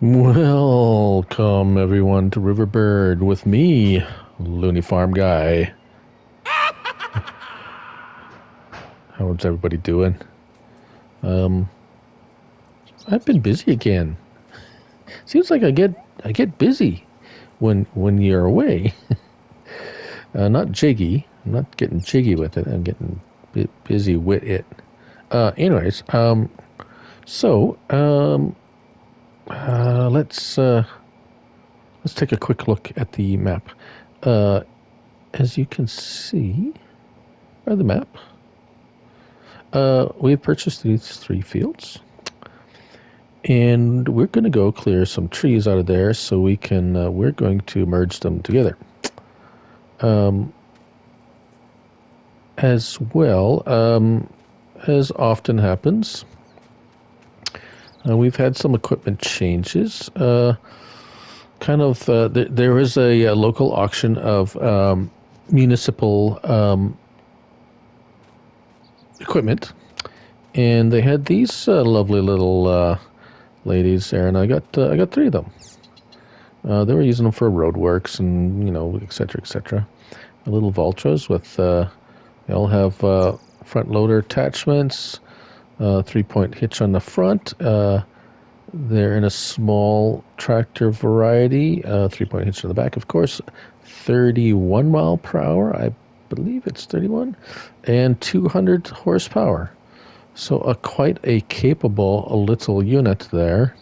Welcome everyone to Riverbird with me, Looney Farm Guy. How's everybody doing? I've been busy again. Seems like I get busy when you're away. Not jiggy. I'm not getting jiggy with it. I'm getting busy with it. Anyways, let's take a quick look at the map. As you can see by the map, we've purchased these 3 fields, and we're going to go clear some trees out of there so we can. We're going to merge them together. As well, as often happens, we've had some equipment changes. There was a local auction of municipal equipment, and they had these lovely little ladies there, and I got 3 of them. They were using them for roadworks and et cetera, et cetera. The little Valtras with they all have front loader attachments, 3-point hitch on the front. They're in a small tractor variety, 3-point hitch on the back, of course, 31 mile per hour, I believe it's 31, and 200 horsepower. So quite a capable little unit there.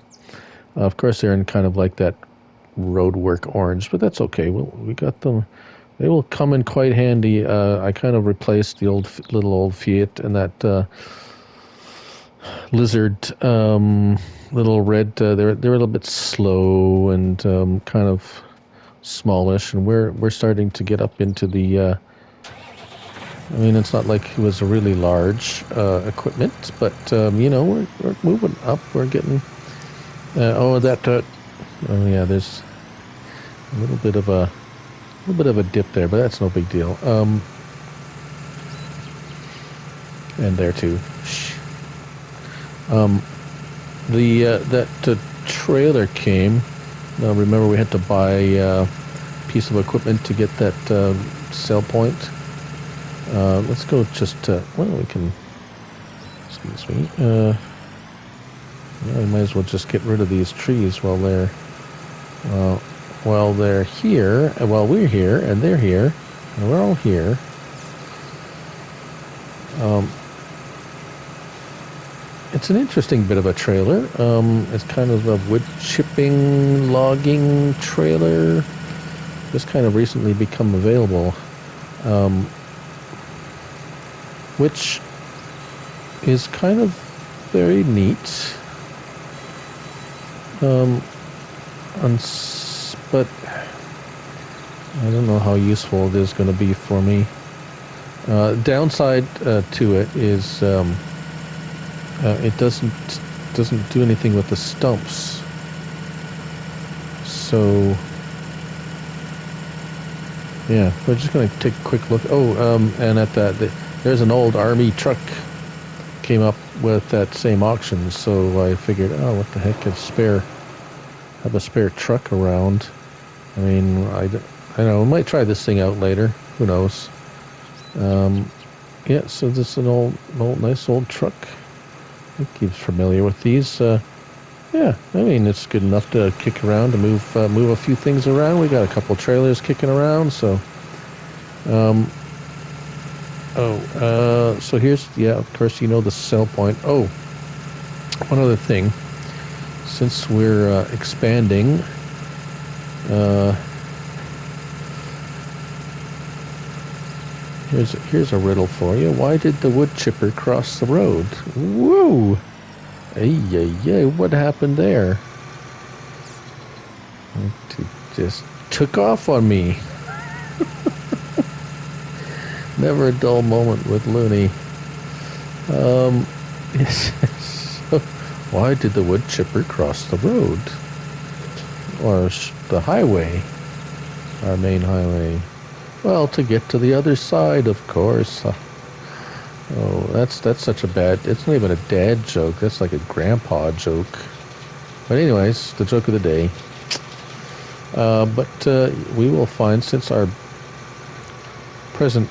Of course, they're in kind of like that roadwork orange, but that's okay. We got them. They will come in quite handy. I kind of replaced the little old Fiat and that Lizard little red. They're a little bit slow and kind of smallish, and we're starting to get up into the. I mean, it's not like it was a really large equipment, but we're moving up. We're getting. Oh yeah, there's a little bit of a dip there, but that's no big deal. And there too. That trailer came. Remember, we had to buy a piece of equipment to get that sell point. Let's go just. We can. Excuse me. We might as well just get rid of these trees while they're here. While we're here and they're here, and we're all here. It's an interesting bit of a trailer. It's kind of a wood chipping, logging trailer. Just kind of recently become available, which is kind of very neat. But I don't know how useful it is going to be for me. Downside to it is it doesn't do anything with the stumps. So yeah, we're just going to take a quick look. And at that, there's an old army truck came up with that same auction. So I figured, what the heck, have a spare truck around. I mean, I don't know. We might try this thing out later. Who knows? Yeah. So this is an nice old truck. I keep familiar with these. Yeah. I mean, it's good enough to kick around, to move a few things around. We got a couple trailers kicking around. So, so here's of course the sell point. Oh, one other thing. Since we're expanding, here's a riddle for you. Why did the wood chipper cross the road? Whoa! Hey, what happened there? It just took off on me. Never a dull moment with Looney. So, why did the wood chipper cross the road? Or the highway? Our main highway. Well, to get to the other side, of course. Oh, that's such a bad... It's not even a dad joke. That's like a grandpa joke. But anyways, the joke of the day. But we will find, since our present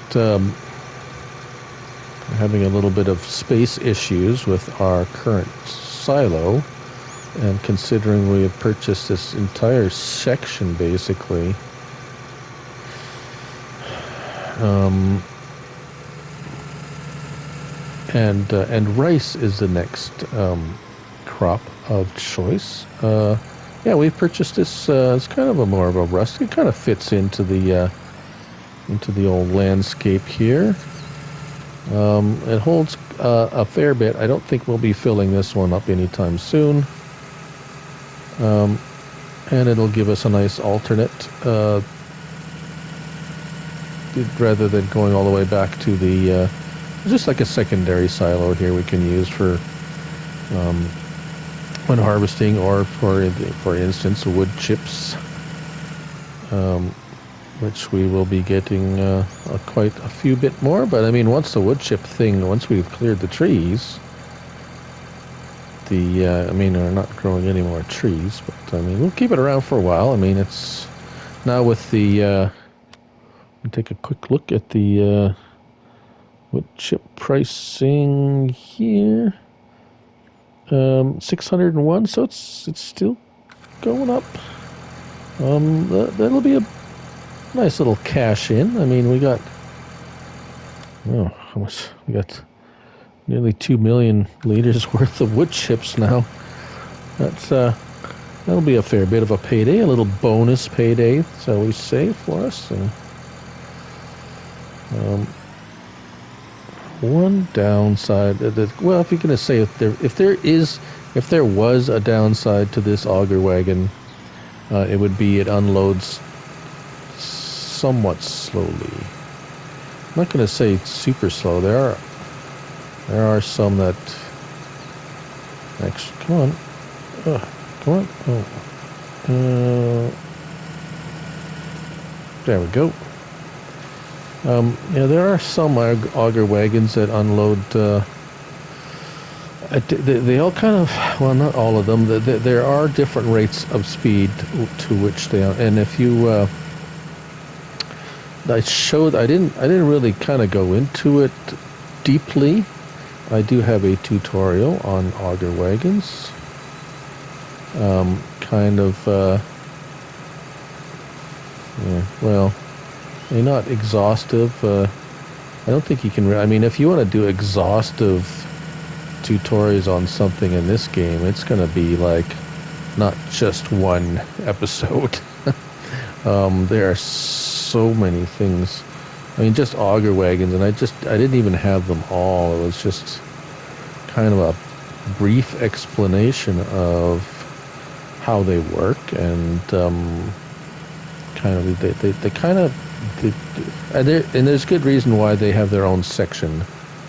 having a little bit of space issues with our current silo, and considering we have purchased this entire section basically, and rice is the next crop of choice. Yeah, we've purchased this. It's kind of a more of a rust. It kind of fits into the old landscape here. It holds a fair bit. I don't think we'll be filling this one up anytime soon. And it'll give us a nice alternate, rather than going all the way back to the, just like a secondary silo here we can use for when harvesting, or for instance wood chips, which we will be getting quite a few bit more. But I mean, once the wood chip thing, once we've cleared the trees, I mean, we're not growing any more trees, but I mean, we'll keep it around for a while. I mean, it's now with the take a quick look at the wood chip pricing here. 601, so it's still going up. That'll be a nice little cash in. I mean, we got, oh, how much? We got nearly 2 million liters worth of wood chips now. That'll be a fair bit of a payday, a little bonus payday, so we say, for us. And one downside, well, if you're going to say if there was a downside to this auger wagon, it would be it unloads somewhat slowly. I'm not going to say super slow. There are some that actually, come on. There we go. Yeah, there are some auger wagons that unload. They all kind of, well, not all of them. There are different rates of speed to which they are, and if you, I didn't really kind of go into it deeply. I do have a tutorial on auger wagons. Yeah, well, they're not exhaustive. I don't think you can. I mean, if you want to do exhaustive tutorials on something in this game, it's going to be like not just one episode. There are so many things. I mean, just auger wagons, and I didn't even have them all. It was just kind of a brief explanation of how they work, and and there's good reason why they have their own section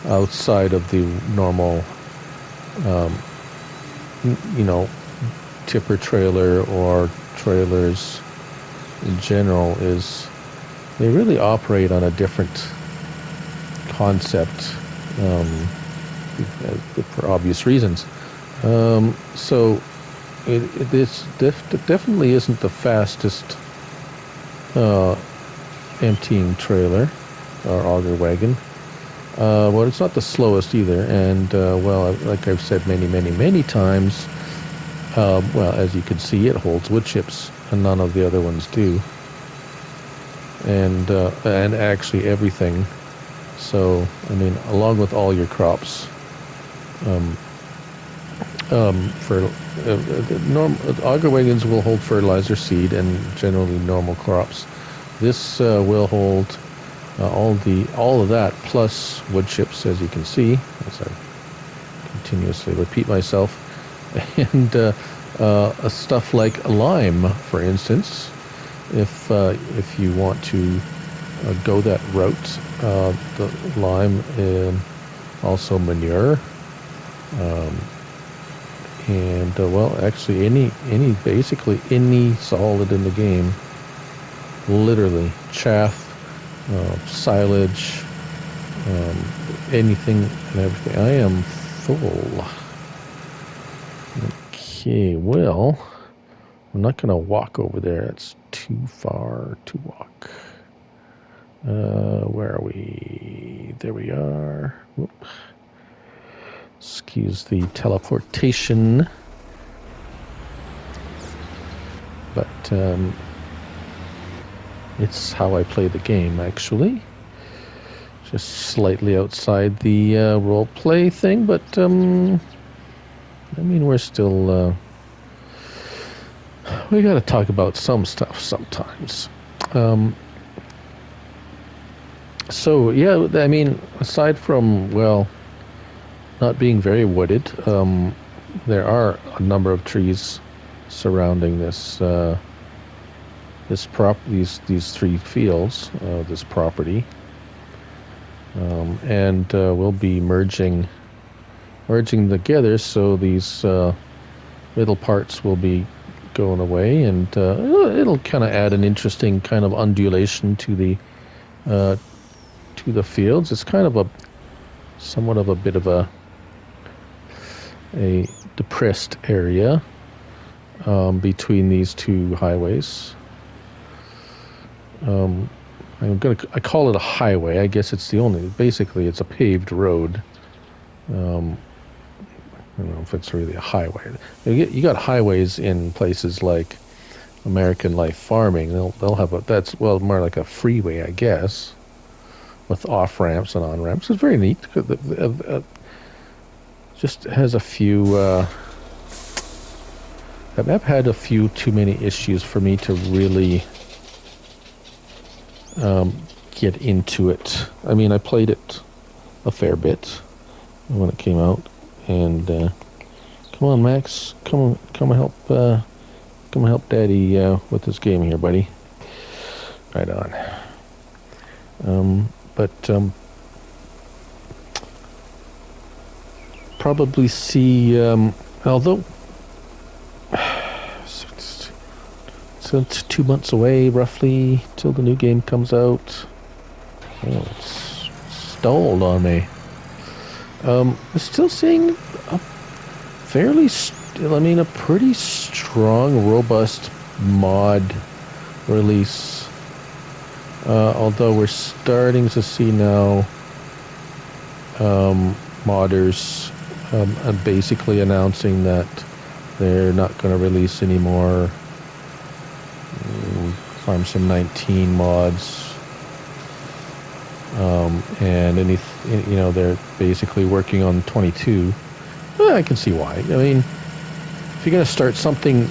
outside of the normal, tipper trailer or trailers in general. Is they really operate on a different concept, for obvious reasons. So this definitely isn't the fastest emptying trailer or auger wagon. Well, it's not the slowest either. And well, like I've said many times, well, as you can see, it holds wood chips, and none of the other ones do. And actually everything. So I mean, along with all your crops, for auger wagons will hold fertilizer, seed, and generally normal crops. This will hold all of that plus wood chips, as you can see, as I continuously repeat myself, and stuff like lime, for instance. If you want to go that route, the lime, also manure, and well, actually basically any solid in the game, literally chaff, silage, anything and everything. I am full. Okay, well, I'm not going to walk over there. It's too far to walk. Where are we? There we are. Whoop. Excuse the teleportation. But it's how I play the game, actually. Just slightly outside the role play thing, but I mean, we're still we got to talk about some stuff sometimes. So yeah, I mean, aside from, well, not being very wooded, there are a number of trees surrounding this these three fields, this property. And we'll be merging together, so these middle parts will be going away, and it'll kind of add an interesting kind of undulation to the fields. It's kind of somewhat of a bit of a depressed area between these two highways. I call it a highway. I guess basically it's a paved road. I don't know if it's really a highway. You got highways in places like American Life Farming. They'll have that's more like a freeway, I guess, with off ramps and on ramps. It's very neat. Just has a few. I've had a few too many issues for me to really get into it. I mean, I played it a fair bit when it came out, and come on, Max, come and help Daddy with this game here, buddy. Right on. But probably see, although. So it's 2 months away, roughly, till the new game comes out. Oh, it's stalled on me. I'm still seeing a pretty strong, robust mod release. Although we're starting to see now modders basically announcing that they're not going to release any more FS19 mods, and they're basically working on 22. Well, I can see why. I mean, if you're going to start something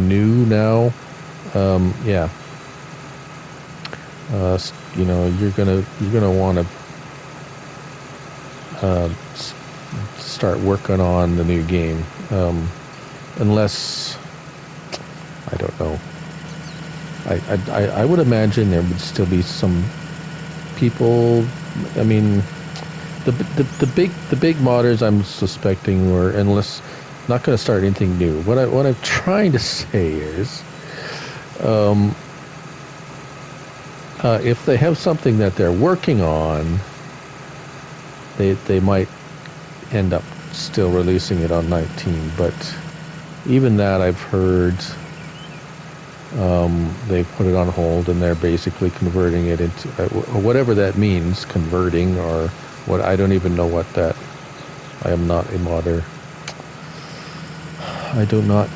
new now, yeah, you're gonna want to start working on the new game, unless. I don't know. I would imagine there would still be some people. I mean, the big modders I'm suspecting were not going to start anything new. What I'm trying to say is, if they have something that they're working on, they might end up still releasing it on 19. But even that, I've heard. They put it on hold, and they're basically converting it into whatever that means, converting, or what. I don't even know what that. I am not a modder. I do not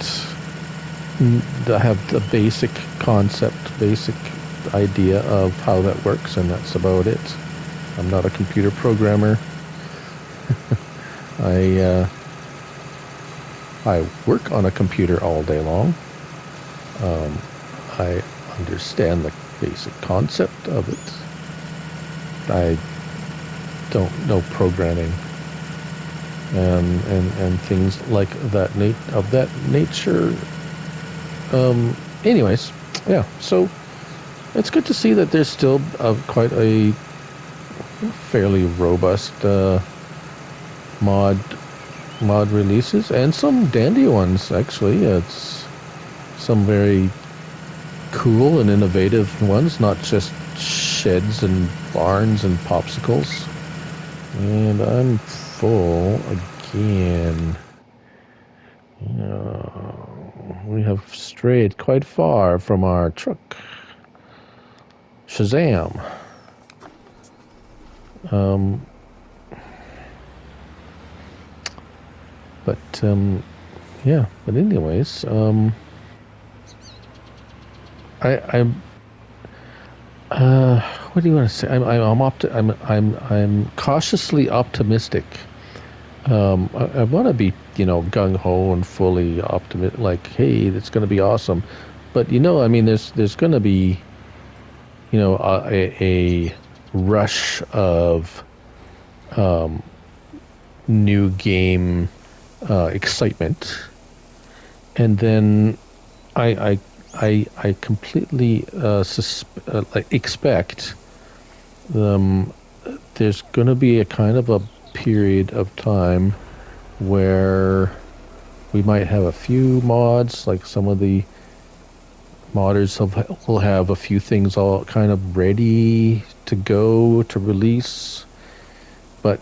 have the basic concept, basic idea of how that works, and that's about it. I'm not a computer programmer. I work on a computer all day long. I understand the basic concept of it. I don't know programming and things like that nature. Anyways, yeah. So it's good to see that there's still quite a fairly robust mod releases, and some dandy ones actually. It's some very cool and innovative ones, not just sheds and barns and popsicles. And I'm full again. We have strayed quite far from our truck. Shazam. Yeah. But anyways, what do you want to say? I'm cautiously optimistic. I want to be, gung ho and fully optimistic. Like, hey, it's going to be awesome. But I mean, there's going to be, a rush of new game excitement, and then I completely expect there's going to be a kind of a period of time where we might have a few mods, like some of the modders will have a few things all kind of ready to go to release, but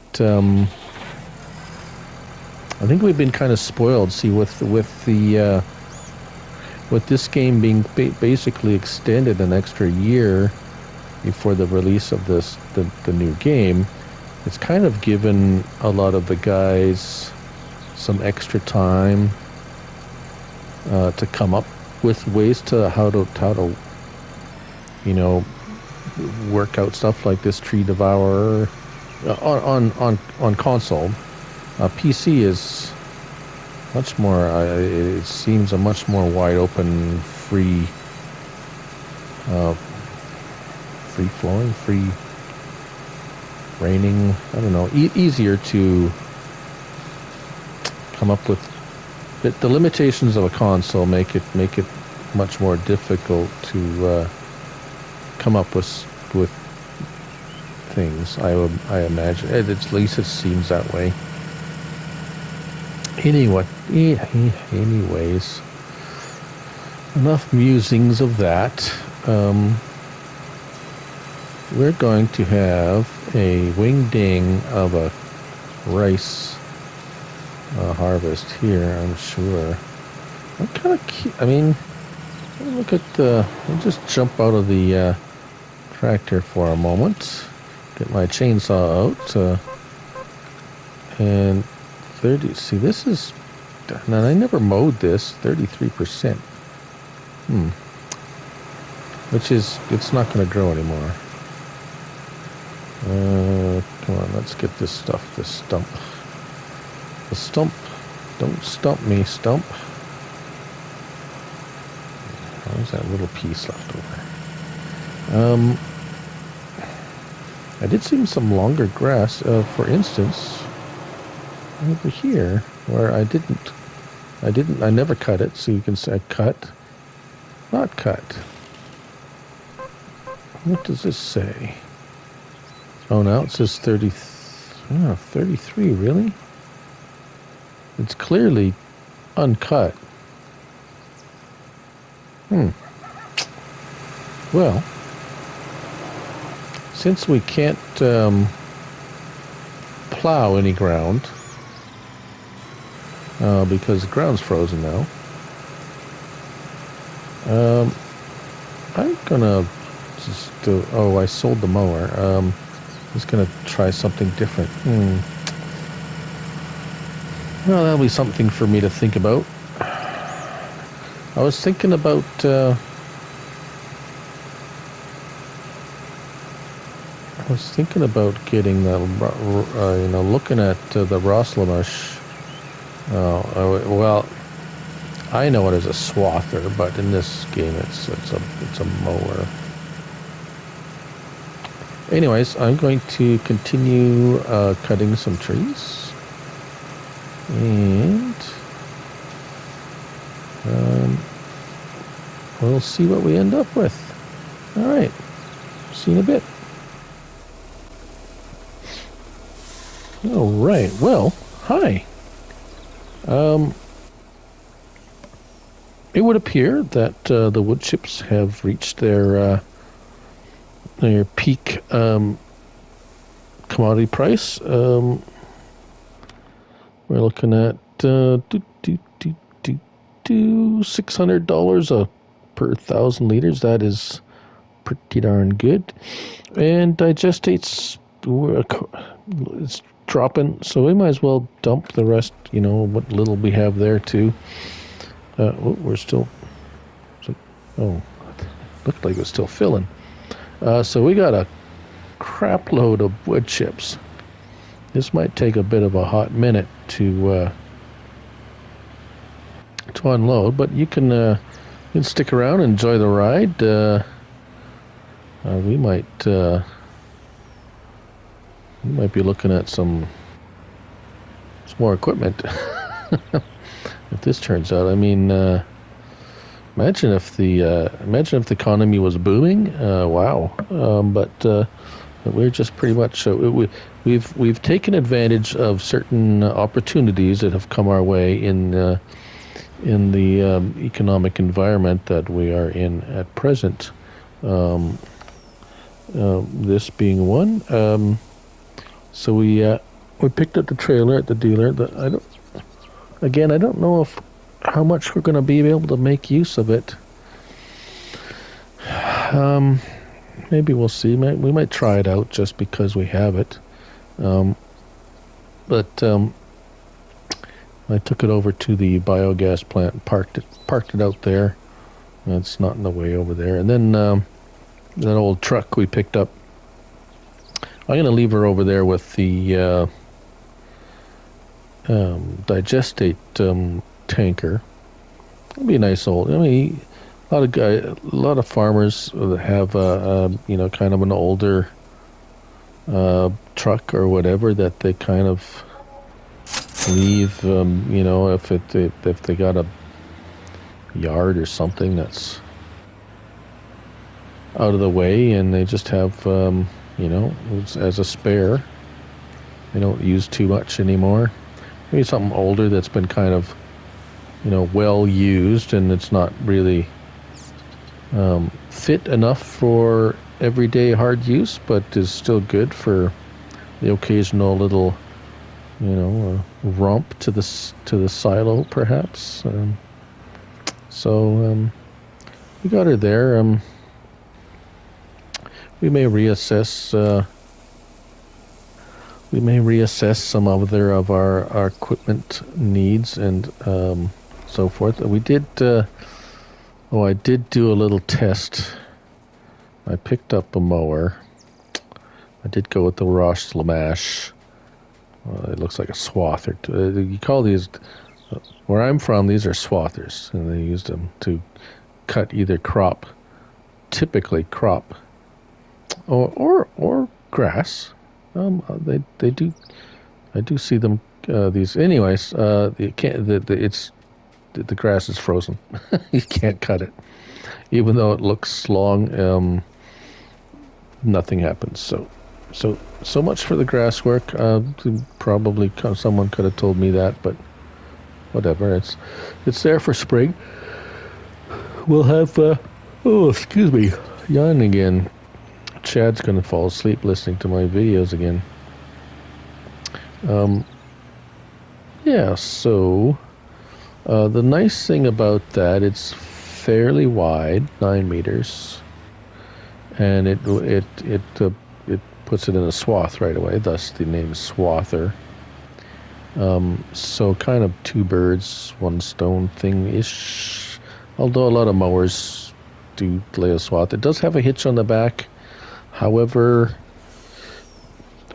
I think we've been kind of spoiled. See, with this game being basically extended an extra year before the release of the new game, it's kind of given a lot of the guys some extra time to come up with ways to how to work out stuff like this tree devourer on console. PC is much more. It seems a much more wide open, free flowing, free raining. I don't know. Easier to come up with. The limitations of a console make it much more difficult to come up with things. I imagine. At least it seems that way. Anyways, enough musings of that. We're going to have a wing-ding of a rice harvest here, I'm sure. What kind of I mean, look at I'll just jump out of the tractor for a moment, get my chainsaw out, and 30. See, this is, and I never mowed this. 33%. Which is, it's not going to grow anymore. Come on, let's get this stuff. This stump. The stump. Don't stump me, stump. There's that little piece left over. I did see some longer grass. For instance, over here where I never cut it, so you can say cut, not cut. What does this say? Oh, now it says 33, really? It's clearly uncut. Well, since we can't plow any ground, because the ground's frozen now, I'm gonna just do, I sold the mower. I'm just gonna try something different. Well, that'll be something for me to think about. I was thinking about getting the looking at the Roslamash. Well, I know it as a swather, but in this game it's a mower. Anyways, I'm going to continue cutting some trees, and we'll see what we end up with. All right, see you in a bit. All right. Well, hi. It would appear that the wood chips have reached their peak commodity price. We're looking at to $600 per 1,000 liters. That is pretty darn good. And digestate's it's dropping, so we might as well dump the rest, what little we have there too. We're still, looked like it was still filling. So we got a crap load of wood chips. This might take a bit of a hot minute to unload, but you can stick around and enjoy the ride. We might be looking at some more equipment if this turns out. I mean, imagine if the economy was booming. Wow! But we're just pretty much we've taken advantage of certain opportunities that have come our way in the economic environment that we are in at present. This being one. So we picked up the trailer at the dealer. I don't know how much we're going to be able to make use of it. Maybe we'll see. We might try it out just because we have it. But I took it over to the biogas plant and parked it out there. It's not in the way over there. And then that old truck we picked up, I'm going to leave her over there with the digestate tanker. It'll be a nice old. I mean, a lot of farmers have kind of an older truck or whatever that they kind of leave. If they got a yard or something that's out of the way, and they just have as a spare. They don't use too much anymore. Maybe something older that's been kind of well used, and it's not really fit enough for everyday hard use, but is still good for the occasional little romp to the silo perhaps. So we got her there. We may reassess some other of our equipment needs and so forth. We did. I did do a little test. I picked up a mower. I did go with the Roche Lamash. It looks like a swather. You call these, where I'm from, these are swathers, and they used them to cut either crop, typically crop, or grass. They do. I do see them. These, anyways. The grass is frozen. You can't cut it, even though it looks long. Nothing happens. So much for the grass work. Probably someone could have told me that, but whatever. It's there for spring. We'll have. Excuse me, yawning again. Chad's gonna fall asleep listening to my videos again. Yeah. So the nice thing about that, it's fairly wide, 9 meters, and it puts it in a swath right away, thus the name swather. So kind of two birds, one stone thing-ish, although a lot of mowers do lay a swath. It does have a hitch on the back. However,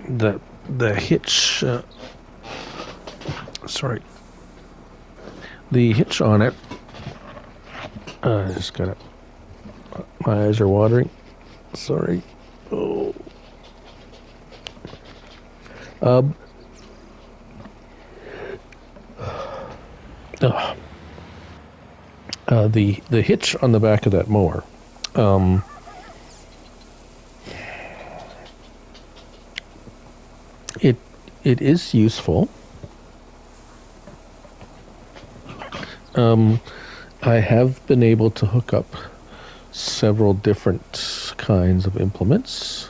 the hitch, the hitch on it, I just got it. My eyes are watering. Sorry. Oh. The hitch on the back of that mower, it is useful. I have been able to hook up several different kinds of implements.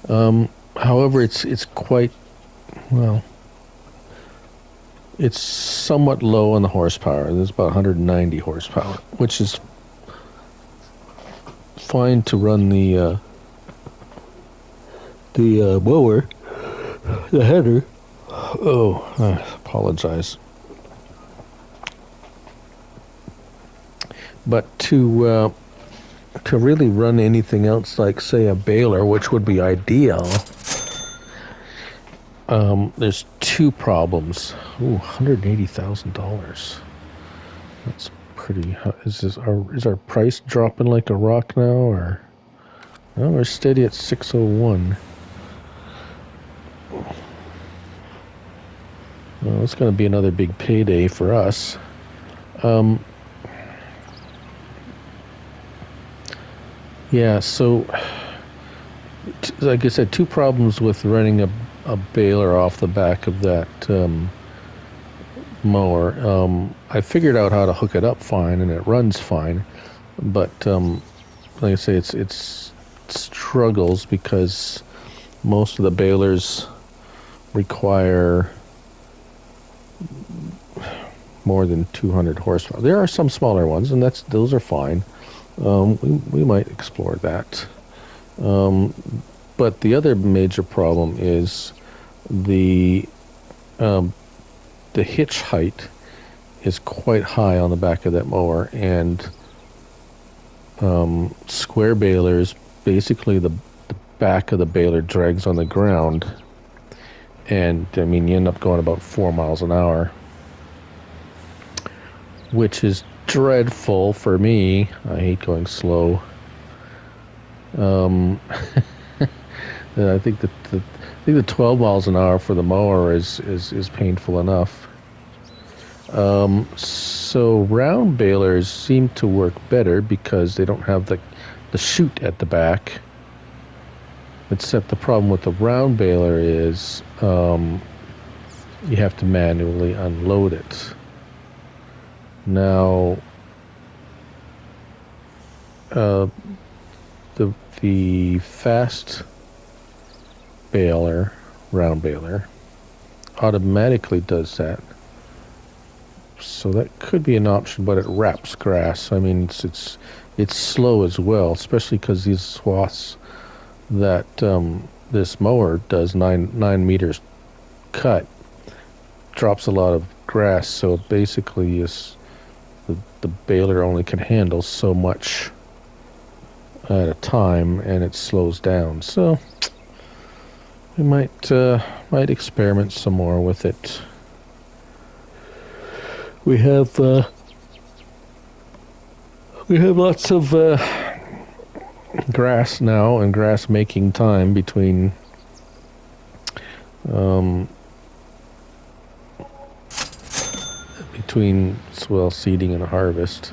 However, it's quite, well, It's somewhat low on the horsepower. There's about 190 horsepower, which is fine to run the mower, the header. Oh, I apologize. But to really run anything else, like say a baler, which would be ideal, there's two problems. Ooh, $180,000. That's pretty. Is our price dropping like a rock now, or? No, we're steady at 601. Well, it's going to be another big payday for us. Yeah, so like I said, two problems with running a baler off the back of that mower. I figured out how to hook it up fine, and it runs fine, but like I say, it's struggles because most of the balers require more than 200 horsepower. There are some smaller ones, and those are fine. We might explore that. But the other major problem is the hitch height is quite high on the back of that mower, and square balers, basically the back of the baler drags on the ground, and I mean you end up going about 4 miles an hour, which is dreadful for me. I hate going slow. I think the 12 miles an hour for the mower is painful enough. So round balers seem to work better because they don't have the chute at the back. Except the problem with the round baler is you have to manually unload it. Now, the fast baler, round baler, automatically does that. So that could be an option, but it wraps grass. I mean, it's slow as well, especially because these swaths that this mower does 9 meters cut drops a lot of grass. So basically, the baler only can handle so much at a time, and it slows down. So we might experiment some more with it. We have lots of grass now, and grass making time between seeding and harvest.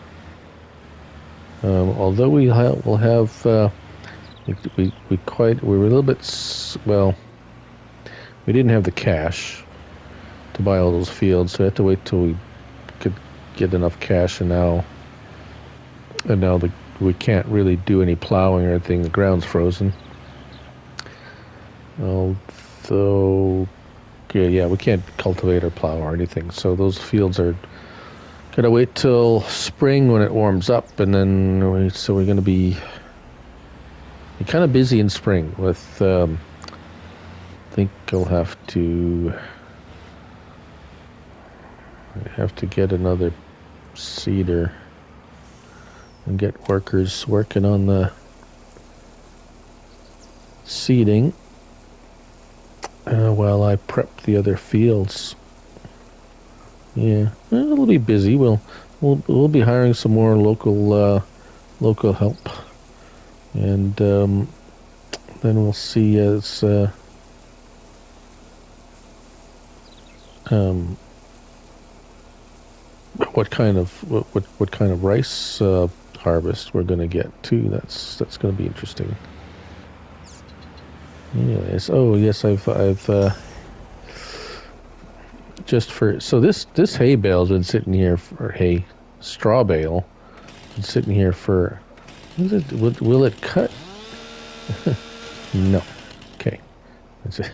Although we were a little bit, well, we didn't have the cash to buy all those fields, so we had to wait till we could get enough cash, and now we can't really do any plowing or anything. The ground's frozen. Although, yeah, we can't cultivate or plow or anything, so those fields are gotta wait till spring when it warms up, and then we're going to be kind of busy in spring with. I think I'll have to get another seeder and get workers working on the seeding while I prep the other fields. Yeah, it'll be busy. We'll be hiring some more local help, and then we'll see as what kind of rice harvest we're going to get too. That's going to be interesting. Anyways, oh yes, I've just for so this hay bale's been sitting here for straw bale, been sitting here for. Will it cut? No. Okay. That's it.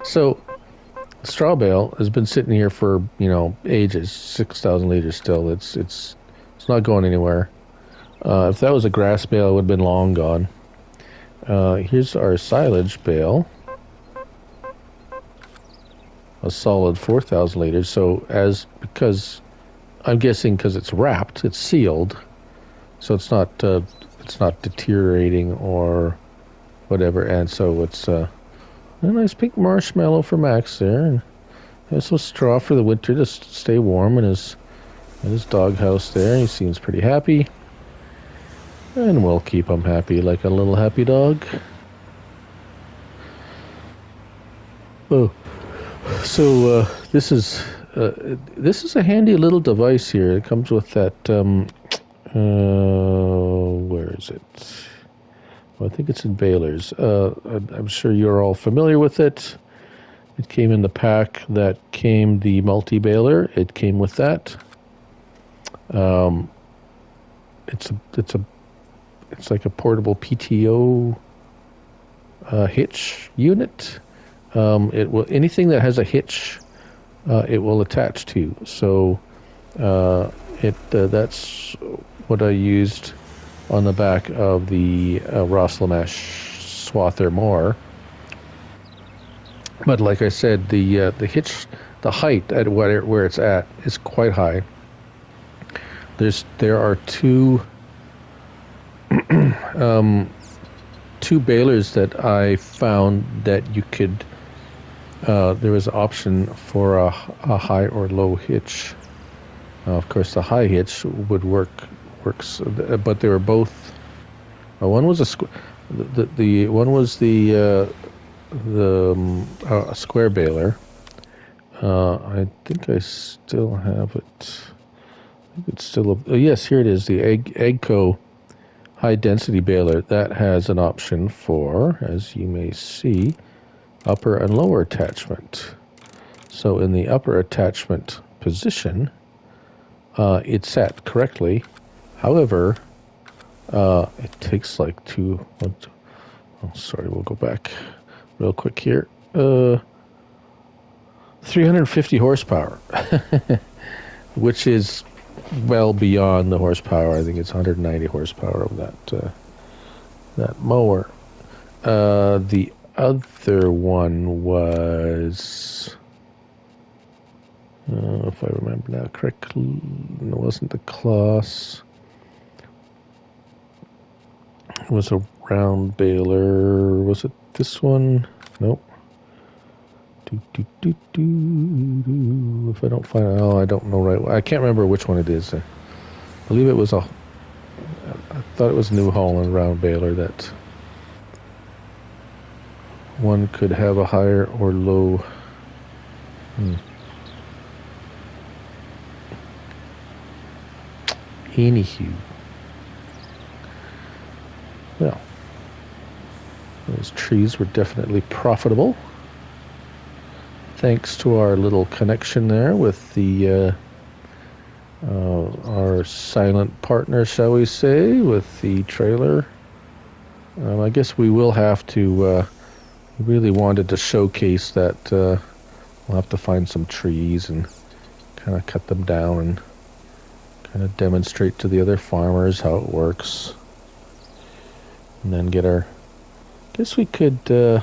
So straw bale has been sitting here for ages, 6,000 liters still. It's not going anywhere. If that was a grass bale, it would have been long gone. Here's our silage bale, a solid 4,000 liters. So because I'm guessing because it's wrapped, it's sealed, so it's not deteriorating or whatever. And so it's a nice pink marshmallow for Max there, and there's some straw for the winter to stay warm in his doghouse there. He seems pretty happy, and we'll keep him happy like a little happy dog. Oh, so this is a handy little device here. It comes with that. Where is it? Well, I think it's in balers. I'm sure you're all familiar with it. It came in the pack that came the multi-baler. It came with that. It's like a portable PTO hitch unit. It will anything that has a hitch, it will attach to. So that's what I used on the back of the Ross LeMash Swather mower. But like I said, the hitch, the height at where it's at is quite high. There are two two balers that I found that you could. There was an option for a high or low hitch. Of course, the high hitch would works, but they were both. One was a one was the square baler. I think I still have it. I think it's still yes, here it is. The Egco high density baler that has an option for, as you may see, upper and lower attachment. So in the upper attachment position, it's set correctly. However, it takes like sorry, we'll go back real quick here. 350 horsepower, which is well beyond the horsepower. I think it's 190 horsepower of that mower. The other one was, if I remember now correctly, it wasn't the Kloss. It was a round baler. Was it this one? Nope. If I don't find it, I don't know right. I can't remember which one it is. I believe it was I thought it was New Holland round baler that one could have a higher or low. Anywho. Well, those trees were definitely profitable. Thanks to our little connection there with the our silent partner, shall we say, with the trailer. I guess we will have to. Really wanted to showcase that. We'll have to find some trees and kind of cut them down and kind of demonstrate to the other farmers how it works, and then get our. Guess we could. I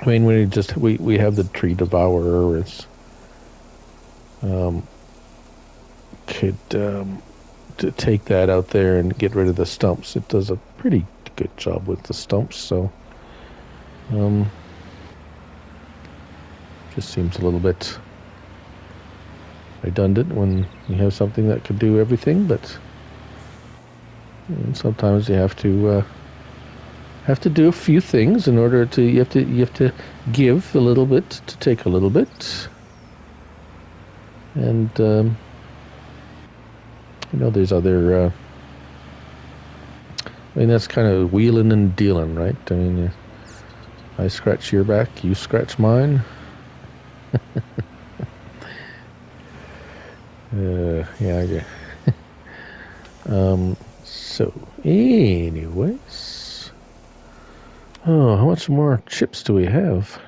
mean, we have the tree devourer. It's could to take that out there and get rid of the stumps. It does a pretty good job with the stumps. So, just seems a little bit redundant when you have something that could do everything. But sometimes you have to do a few things in order to you have to give a little bit to take a little bit, and there's other. I mean, that's kind of wheeling and dealing, right? I mean, I scratch your back, you scratch mine. Yeah. So, anyways. Oh, how much more chips do we have?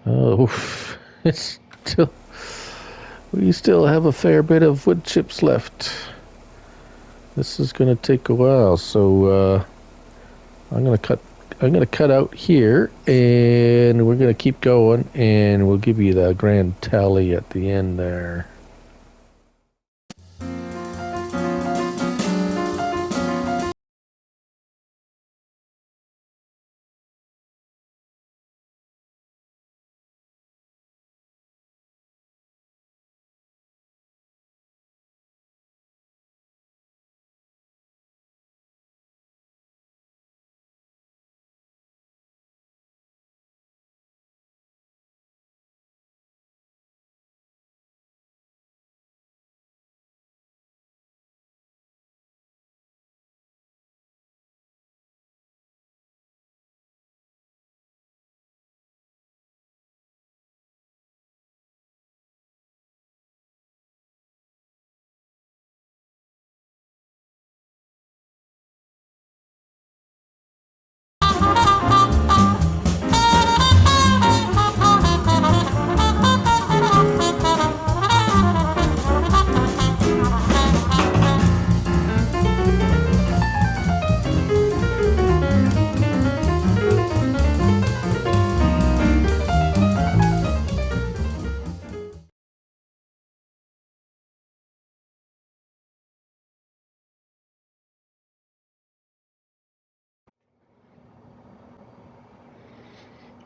Oh, oof. It's still... We still have a fair bit of wood chips left. This is going to take a while, so I'm going to cut out here, and we're going to keep going, and we'll give you the grand tally at the end there.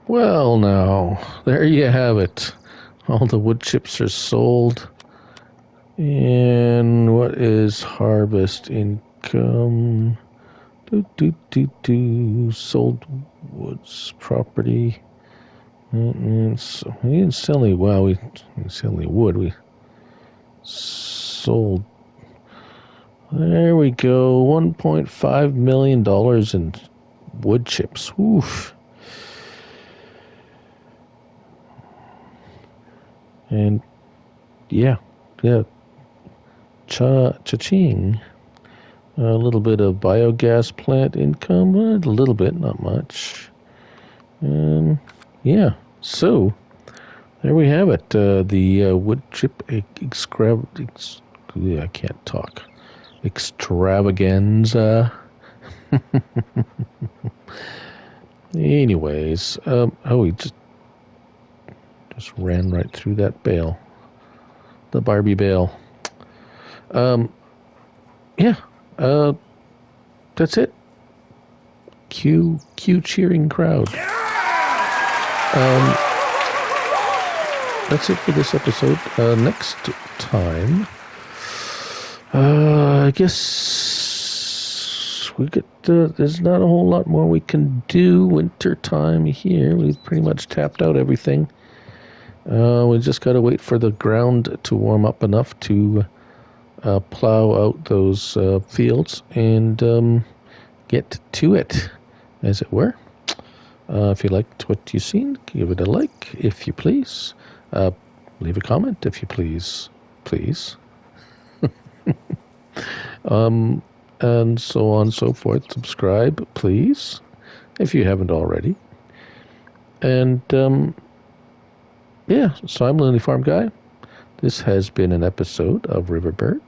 Well, now, there you have it. All the wood chips are sold. And what is harvest income? Sold woods property. So we didn't sell any. Well, we didn't sell any wood. We sold. There we go. $1.5 million in wood chips. Oof. And yeah. Cha-ching. A little bit of biogas plant income. A little bit, not much. Yeah. So there we have it. The wood chip I can't talk. Extravaganza. Anyways, we just ran right through that bale, the Barbie bale. Yeah. That's it. Cue cheering crowd. That's it for this episode. Next time, I guess we get. There's not a whole lot more we can do. Winter time here. We've pretty much tapped out everything. We just got to wait for the ground to warm up enough to plow out those fields and get to it, as it were. If you liked what you've seen, give it a like, if you please. Leave a comment, if you please. And so on and so forth. Subscribe, please, if you haven't already. And yeah, so I'm Lonely Farm Guy. This has been an episode of Riverbird.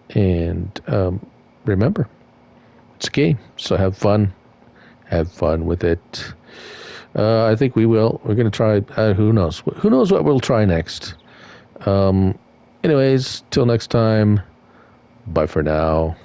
And remember, it's a game, so have fun. Have fun with it. I think we will. We're going to try, who knows? Who knows what we'll try next? Anyways, till next time, bye for now.